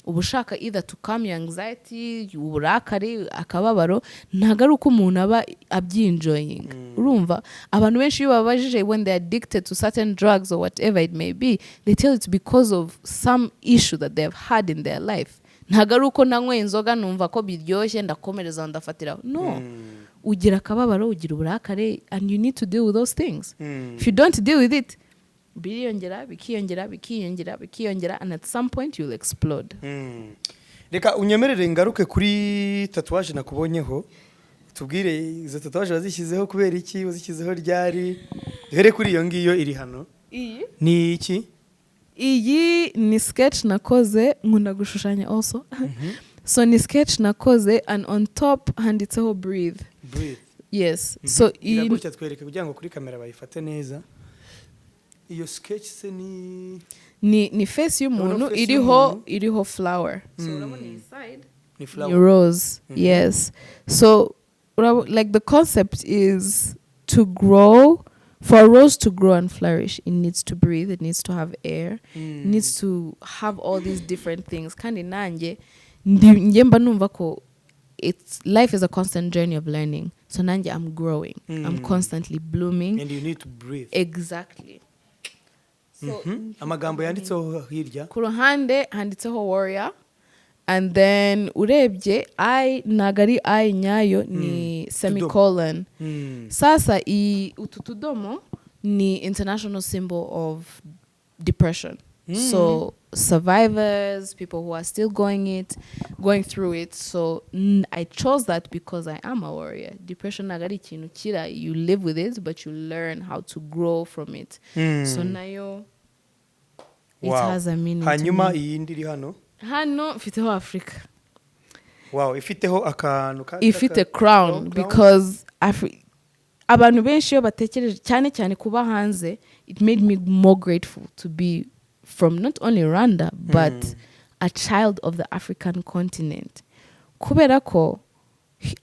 Uba ushaka either to calm your anxiety, uburakari, akababaro, ntagaruka umuntu aba abyinjoying. Urumva? Abantu benshi iyo babajije when they are addicted to certain drugs or whatever it may be, they tell it's because of some issue that they have had in their life. Ntagaruka nanywe inzoga numva ko biryoshye ndakomereza ndafatira. No. Ugira akababaro, ugira uburakari, and you need to deal with those things. If you don't deal with it, bikiyongera, and at some point you'll explode. Reka unyemerere ngaruke kuri tatouage nakubonyeho, tubwire izo tatouage wazishyizeho kubera iki, wazishyizeho ryari, duhere kuri iyo ngiyo iri hano. Iyi ni iki? Iyi ni sketch nakoze, nkunda gushushanya also. So ni sketch nakoze, and on top handitseho breathe. Yes. So iragutya twereke kugira ngo kuri kamera bayifate neza. Iyo sketch se ni face y'umuntu iriho flower. So urabona inside ni flower, ni rose. Yes. So like the concept is to grow. For a rose to grow and flourish, it needs to breathe, it needs to have air, it needs to have all these different things. Kandi nanje njemba numva ko it's life is a constant journey of learning. So nanje I'm growing. I'm constantly blooming. And you need to breathe. Exactly. So amagambo yanditseho hirya ku ruhande handitseho warrior, and then urebye I nagari I nyayo ni semicolon. Sasa utu tudomo ni international symbol of depression. So survivors, people who are still going through it. So I chose that because I am a warrior. Depression nagari kintu kira, you live with it, but you learn how to grow from it. So nayo it has a meaning. Hanyuma iyindi iri hano mfiteho Africa. Wow, ifiteho akantu ifite crown because abantu benshi yo batekereje cyane kuba hanze, it made me more grateful to be from not only Rwanda but a child of the African continent. Kubera ko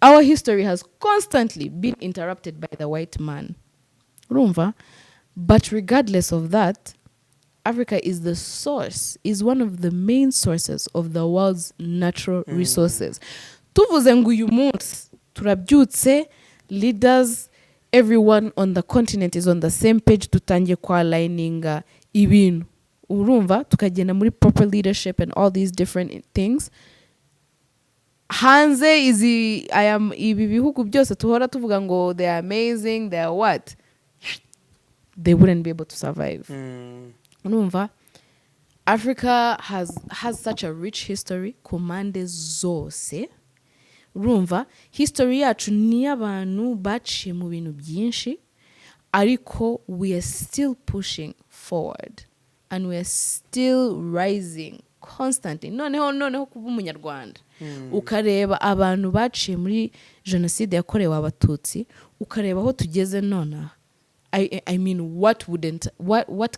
our history has constantly been interrupted by the white man. Rumva, but regardless of that, Africa is the source, is one of the main sources of the world's natural resources. Tuvuze ngo uyu munsi turabyutse, leaders, everyone on the continent is on the same page, tutangiye kwa lininga ibintu. Urumva tukagenda muri proper leadership and all these different things. Hanze ibi bihugu byose tuhora tuvuga ngo they are amazing, they are what? They wouldn't be able to survive. Urumva Africa has such a rich history, kumande zose. Urumva history yacu ni abantu baciye mu bintu byinshi, ariko we are still pushing forward and we are still rising constantly. Noneho kuba umunyarwanda ukareba abantu baciye muri genocide yakorewe abatutsi, ukareba aho tugeze nona. I mean, what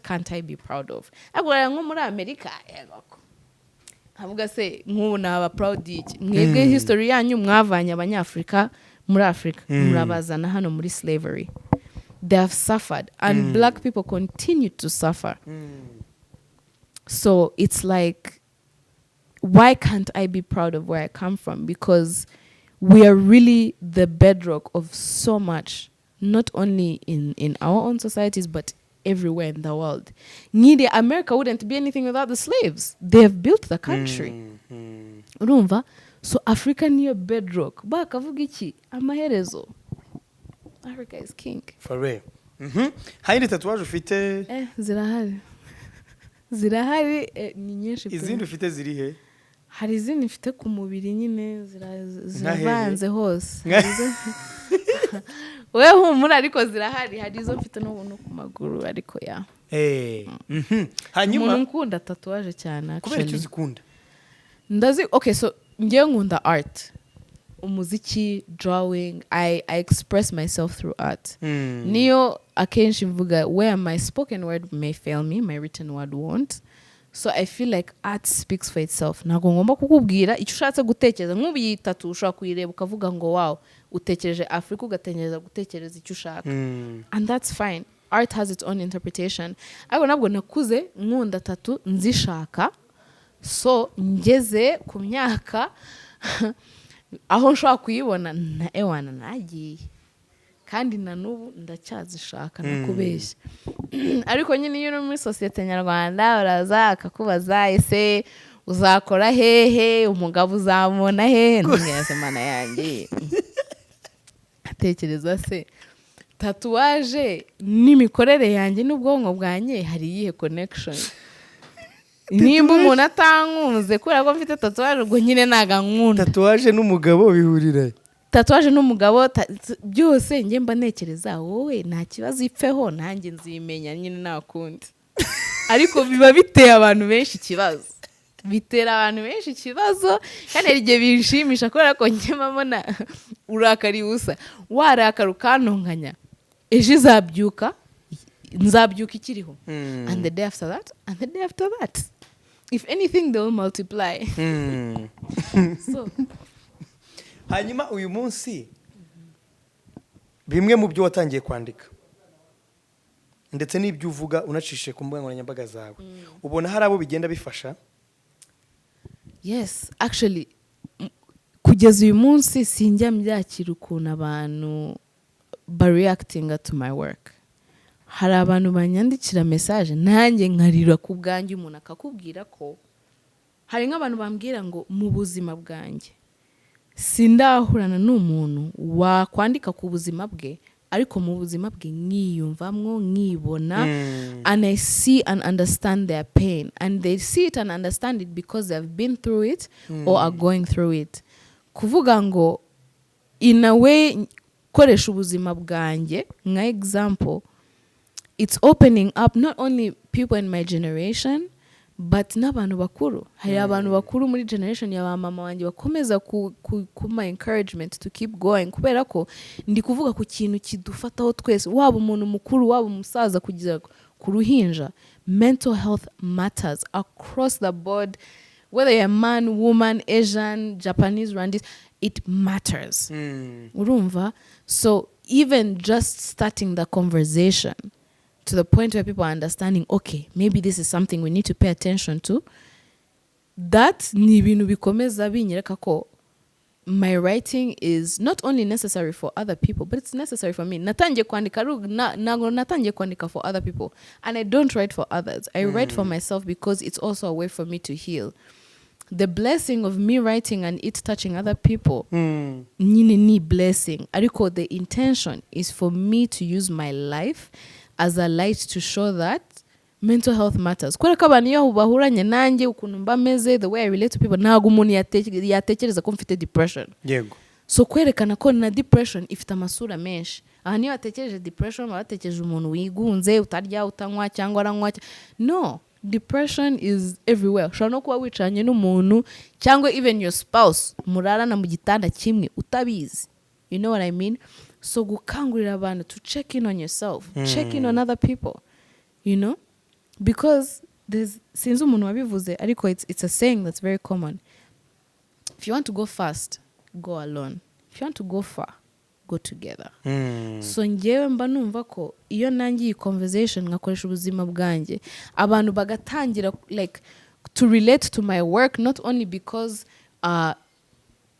can't I be proud of? Agora nko muri America yego. Havuga se nk'ubu naba proud y'iki? Mwebwe history yanyu mwavanye abanyafrika muri Africa, murabazana hano muri slavery. They have suffered and black people continue to suffer. So it's like, why can't I be proud of where I come from? Because we are really the bedrock of so much. Not only in our own societies, but everywhere in the world. America wouldn't be anything without the slaves. They have built the country. Urumva? So Africa niyo bedrock. Bakavuga iki? Amaherezo. Africa is king. For real. Hayindi tatuwaje ufite? Zirahari ni nyinshi. Izindi ufite ziri he? Hari izindi mfite ku mubiri nyine ziravanze hose. We humura ariko zirahari, hari izo mfite no ku maguru ariko ya. Hanyuma nkunda tatuwaje cyane actually. Kubera icyo zikunda? Okay, so ngiye nkunda art. Umuziki, drawing, I express myself through art. Niyo akenshi mvuga where my spoken word may fail me, my written word won't. So I feel like art speaks for itself. Nago ngomba kukubwira icyo ushatse gutekereza, nk'ubu tatu ushaka kuyireba ukavuga ngo wow, utekereje Africa ugatekereza gutekereza icyo ushaka. And that's fine. Art has its own interpretation. Ariko nabwo nakuze nkunda tatu nzishaka. So ngeze ku myaka aho nshaka kuyibona na ewana nagiye. Kandi na nubu ndacyazishaka nakubeshya. Ariko nyine iyo muri societe nyarwanda uraza akakubaza ese uzakora hehe, umugabo uzamona hehe, ntiyaze mana yanjye. Atekereza se tatuwaje n'imikorere yanjye n'ubwonko bwanye hari iyihe connection? Nimba umuntu atankunze kubera ko mfite tatuwaje ubwo nyine naga nkunda. Tatuwaje n'umugabo bihurira. Tatuwaje n'umugabo byose njye mba nekereza wowe nta kibazo ipfeho nanjye nzimenya nyine nakundi. Ariko biba biteye abantu benshi ikibazo. Bitera abantu benshi ikibazo kandi igihe bishimisha kubera ko njye mbona urakari usa warakara ukanonkanya ejo izabyuka nzabyuka ikiriho and the day after that and the day after that, if anything they will multiply. So hanyuma uyu munsi bimwe mu byo watangiye kwandika ndetse n'ibyo uvuga unacishe ku mbuga nkoranyambaga zawe ubona hari abo bigenda bifasha? Yes, actually kugeza uyu munsi sinjya mbyakira ukuntu abantu reacting to my work. Hari abantu banyandikira message nanjye nkarira ku bwanjye, umuntu akakubwira ko hari nk'abantu bambwira ngo mu buzima bwanjye sindahurana n'umuntu wakwandika ku buzima bwe ariko mu buzima bwe nkiyumvamwo nkibona, and I see and understand their pain, and they see it and understand it because they have been through it or are going through it. Kuvuga ngo in a way koresha ubuzima bwanjye nka example, it's opening up not only people in my generation but n'abantu bakuru. Hari abantu bakuru muri generation ya ba mama wanjye bakomeza kuma encouragement to keep going, kubera ko ndi kuvuga ku kintu kidufataho twese, waba umuntu mukuru waba umusaza kugeza ku ruhinja. Mental health matters across the board, whether you're a man, woman, Asian, Japanese, Rwandese, it matters. Urumva? So even just starting the conversation to the point where people are understanding, okay, maybe this is something we need to pay attention to, that ni ibintu bikomeza binyereka ko my writing is not only necessary for other people, but it's necessary for me. Natangiye kwandika for other people, and I don't write for others. I write for myself because it's also a way for me to heal. The blessing of me writing and it touching other people, ni blessing. Ariko, the intention is for me to use my life as a light to show that mental health matters. Kwa kaba niyo bahuranye nanjye ukuntu mbameze, the way I relate to people, ntago umuntu yatekereza ko mfite depression. Yego. So kwerekana ko na depression ifite amasura menshi. Aha niyo atekereje depression, batekereje umuntu wigunze, utarya, utanywa cyangwa aranywa. No, depression is everywhere. Ushobora no kuba wicanye n'umuntu cyangwa even your spouse murarana mu gitanda kimwe utabizi. You know what I mean? So gukangurira abantu to check in on yourself, check in on other people, you know? Because sinzi umuntu wabivuze, ariko it's a saying that's very common. If you want to go fast, go alone. If you want to go far, go together. So njyewe mba numva ko iyo nangiye conversation ngakoresha ubuzima bwanjye, abantu bagatangira like to relate to my work, not only because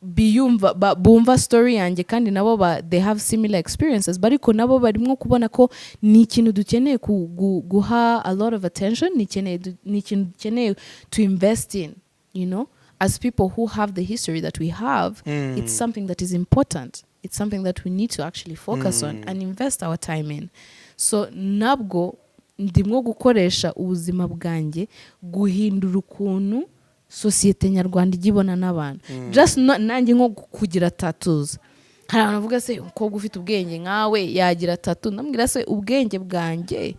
bumva story yanjye kandi nabo they have similar experiences, but ariko nabo barimo kubona ko ni ikintu dukeneye guha a lot of attention, ni ikintu dukeneye to invest in, you know, as people who have the history that we have. It's something that is important. It's something that we need to actually focus on and invest our time in. So nabwo ndimo gukoresha ubuzima bwanjye guhindura ukuntu societe nyarwanda igibona n'abantu. Just nanjye nko kugira tattoos. Hari abantu bavuga se umukobwa ufite ubwenge nkawe yagira tattoo. Ndambwira se ubwenge bwanjye,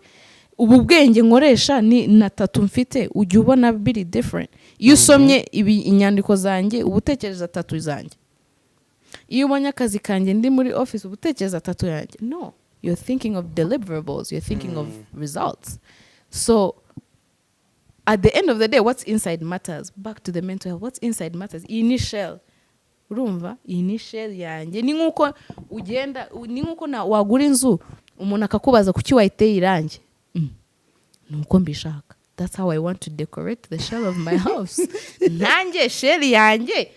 ubu bwenge nkoresha ni na tattoo mfite ujya ubona biri different. Iyo usomye inyandiko zanjye ubutekereza tattoo zanjye. Iyo ubonye akazi kanjye ndi muri office ubutekereza tattoo yanjye. No, you're thinking of deliverables, you're thinking of results. So at the end of the day, what's inside matters. Back to the mental health, what's inside matters. Initial urumva, initial yanjye ni nkuko ugenda, ni nkuko na wagura inzu umuntu akakubaza kuki wayiteye irangi. Nuko mbishaka. That's how I want to decorate the shell of my house. Nanjye shell yanjye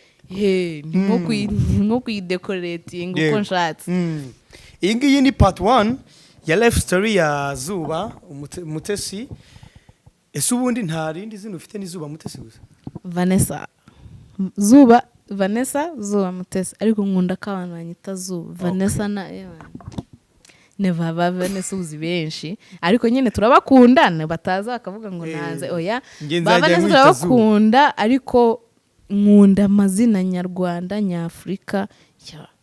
nko kuyidecorating uko nshatse. Iyi ngiyi ni part 1 ya life story ya Zuba Mutesi. Ese ubundi nta rindi zino ufite ni Zuba Mutesi gusa? Vanessa. Zuba Vanessa Zuba Mutesi, ariko nkunda ko abantu banyita Zuba. Vanessa na never Vanessa uzi benshi, ariko nyine turabakunda bataza bakavuga ngo nanze oya. Vanessa turabakunda ariko nkunda amazina nyarwanda nyafrika.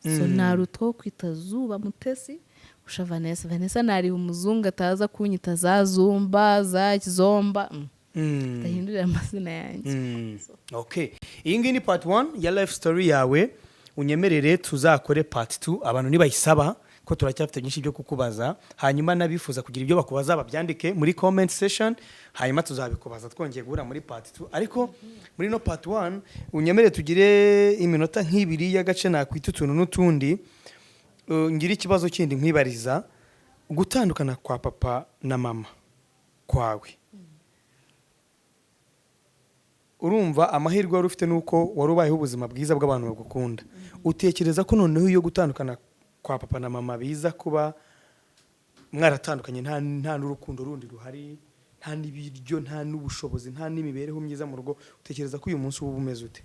So narutwo kwita Zuba Mutesi. Usha Vanessa nari umuzungu ataza kunyita za Zumba za Kizomba. Tahindurira amazina yanjye. Okay. Iyi ngiyi ni part 1 ya life story yawe. Unyemerere tuzakore part 2 abantu nibayisaba ko turacyafite byinshi byo kukubaza, hanyuma nabifuza kugira ibyo bakubaza babyandike muri comment session, hanyuma tuzabikubaza twongeye guhura muri part 2. Ariko muri no part 1 unyemerere tugire iminota nk'ibiri y'agace nakwita utuntu n'utundi. ngira ikibazo kindi nkwibariza gutandukana kwa papa na mama kwawe urumva amahirwe wari ufite nuko wari ubayeho ubuzima bwiza bw'abantu bagukunda utekereza ko noneho iyo gutandukana kwa papa na mama biza kuba mwaratandukanye nta n'urukundo rundi ruhari nta n'ibiryo nta n'ubushobozi nta n'imibereho myiza mu rugo utekereza ko uyu munsi uba umeze ute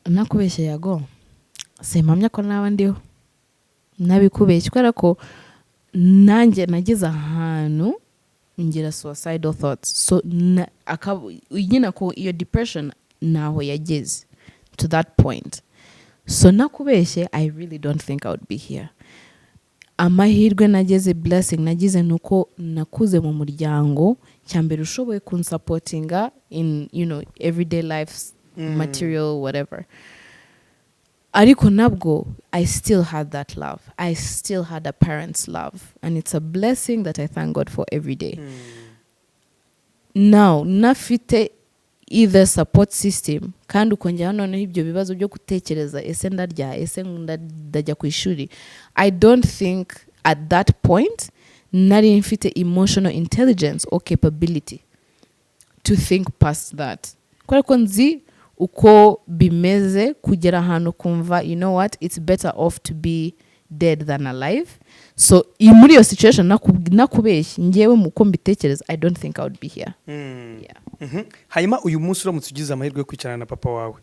nakubeshye yago simpamya ko naba ndiho nabikubeshye kubera ko nanjye nagize ahantu ngira suicidal thoughts so nyina ko iyo depression naho yageze to that point so nakubeshye I really don't think I would be here amahirwe nageze blessing nagize nuko nakuze mu muryango cyambere ushoboye kunsupportinga in everyday life material whatever ariko nabwo I still had that love I still had a parent's love and it's a blessing that I thank God for every day now nafite either support system kandi ukongera noneho ibyo bibazo byo gutekereza ese ndarya ese ndajya ku ishuri I don't think at that point nari mfite emotional intelligence or capability to think past that ko nzi uko bimeze kugera ahantu kumva you know what it's better off to be dead than alive so muri iyo situation nakubeshye ngewe muko mbitekereza I don't think I would be here yeah hanyuma uyu munsi uramutse ugize amahirwe yo kwicarana na papa wawe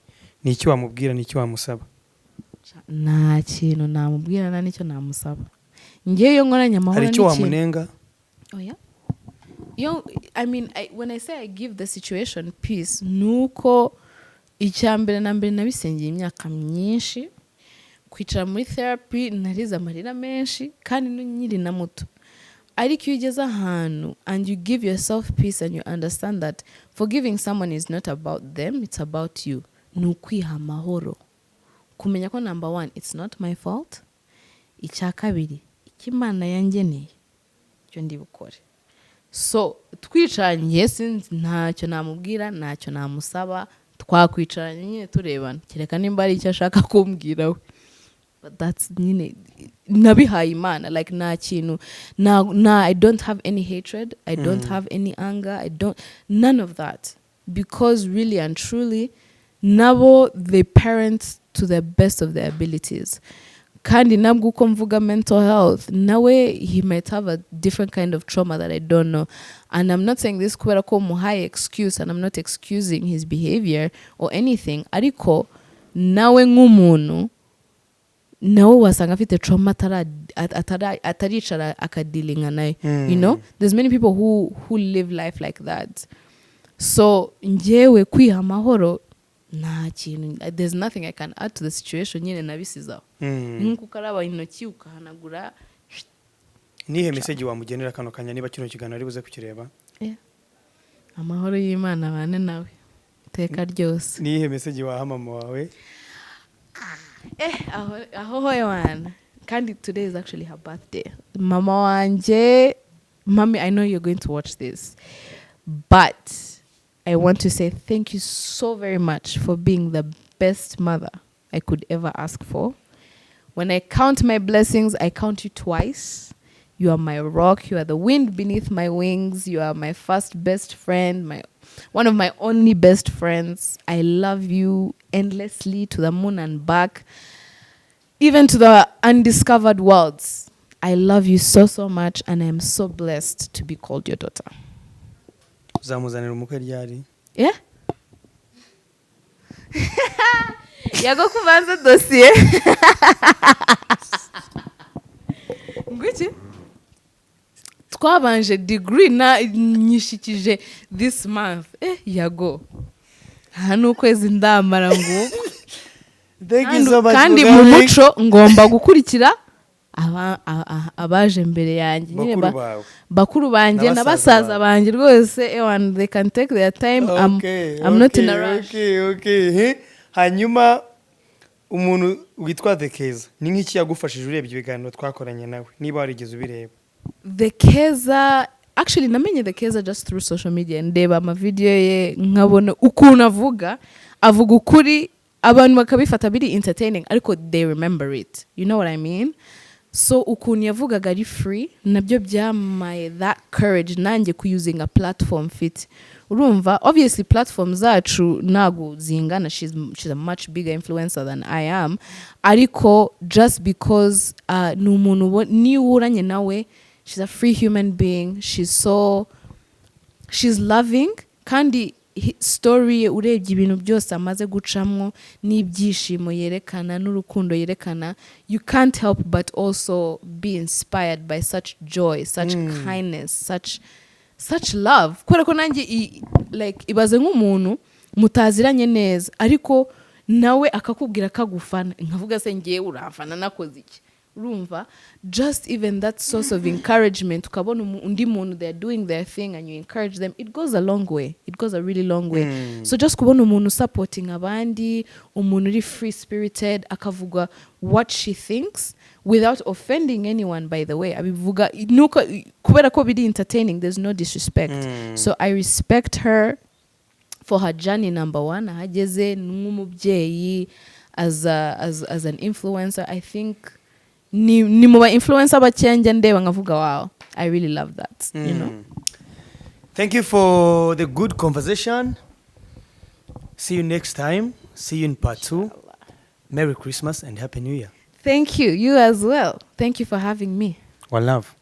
ni iki wamubwira ni iki wamusaba nta kintu namubwira na nicyo namusaba ngewe yo nkoranya amahoro hari icyo wamunenga oh yeah I mean when I say I give the situation peace nuko icyambere na mbere nabisengeye imyaka myinshi kwicara muri therapy narize amarira menshi kandi nyiri na muto ariko iyo ugeze ahantu and you give yourself peace and you understand that forgiving someone is not about them it's about you nukwiha amahoro kumenya ko number one it's not my fault icya kabiri ikimana yangeneye cyo ndi bukore so twicaranye sinzi ntacyo namubwira ntacyo namusaba twakwicaranye nyine turebana kereka nimba ari icyo ashaka kumbwira we but that's nyine nabihaye imana like nta kintu I don't have any hatred I don't have any anger none of that because really and truly nabo they parent to the best of their abilities kandi nabwo uko mvuga mental health nawe he might have a different kind of trauma that I don't know and I'm not saying this kubera ko muhaye excuse and I'm not excusing his behavior or anything ariko nawe nk'umuntu nawe wasanga afite trauma ataricara akadealinga nayo you know there's many people who live life like that so ngewe kwiha amahoro nta kintu there's nothing I can add to the situation nyine nabisizaho nkuko karaba intoki ukahanagura nihe message wamugenera kano kanya niba kino kiganiro ari buze kukireba amahoro y'Imana bane nawe teka ryose nihe message waha mama wawe aho wana kandi today is actually her birthday mama wanje mommy I know you're going to watch this but I want to say thank you so very much for being the best mother I could ever ask for. When I count my blessings, I count you twice. You are my rock. You are the wind beneath my wings. You are my first best friend, one of my only best friends. I love you endlessly to the moon and back, even to the undiscovered worlds. I love you so, so much, and I am so blessed to be called your daughter. Uzamuzanira umukwe ryari? Yeah? Yago kubanza dossier. Ngwiki? Twabanje degree na nyishikije this month. Yago. Hano kwezi ndamara ngo. Kandi mu muco ngomba gukurikira abaje mbere yanjye nyine bakuru banje nabasaza banje rwose and they can take their time. I'm not in a rush. Okay. Hanyuma umuntu witwa The Keza ni nk'iki yagufashije urebye ibiganiro twakoranye nawe niba warigeze ubireba? The Keza actually namenye The Keza just through social media ndeba ama video ye nkabona ukuntu avuga ukuri abantu bakabifata biri entertaining ariko they remember it, you know what I mean. So ukuntu yavugaga ari free nabyo byamaye that courage nanjye kuyuzinga platform fit. Urumva obviously platform zacu nago zingana, she's a much bigger influencer than I am, ariko just because ni umuntu ni uranye nawe, she's a free human being, she's loving, kandi story urebye ibintu byose amaze gucamwo n'ibyishimo yerekana n'urukundo yerekana, you can't help but also be inspired by such joy, such kindness, such love. Kubera ko nanjye like ibaze nk'umuntu mutaziranye neza ariko nawe akakubwira kagufana, nkavuga se ngiye urafana nakoze iki. Urumva, just even that source of encouragement, ukabona undi muntu they're doing their thing and you encourage them, it goes a long way, it goes a really long way. So just kubona umuntu supporting abandi, umuntu uri free spirited, akavuga what she thinks without offending anyone, by the way. Abivuga nuko kubera ko biri entertaining, there's no disrespect. So I respect her for her journey, number one, ahageze n'umubyeyi as an influencer. I think ni mu ba influencer bacyenge ndeba nkavuga wow, I really love that, you know. Thank you for the good conversation. See you next time. See you in part 2. Merry Christmas and Happy New Year. Thank you. You as well. Thank you for having me. One love.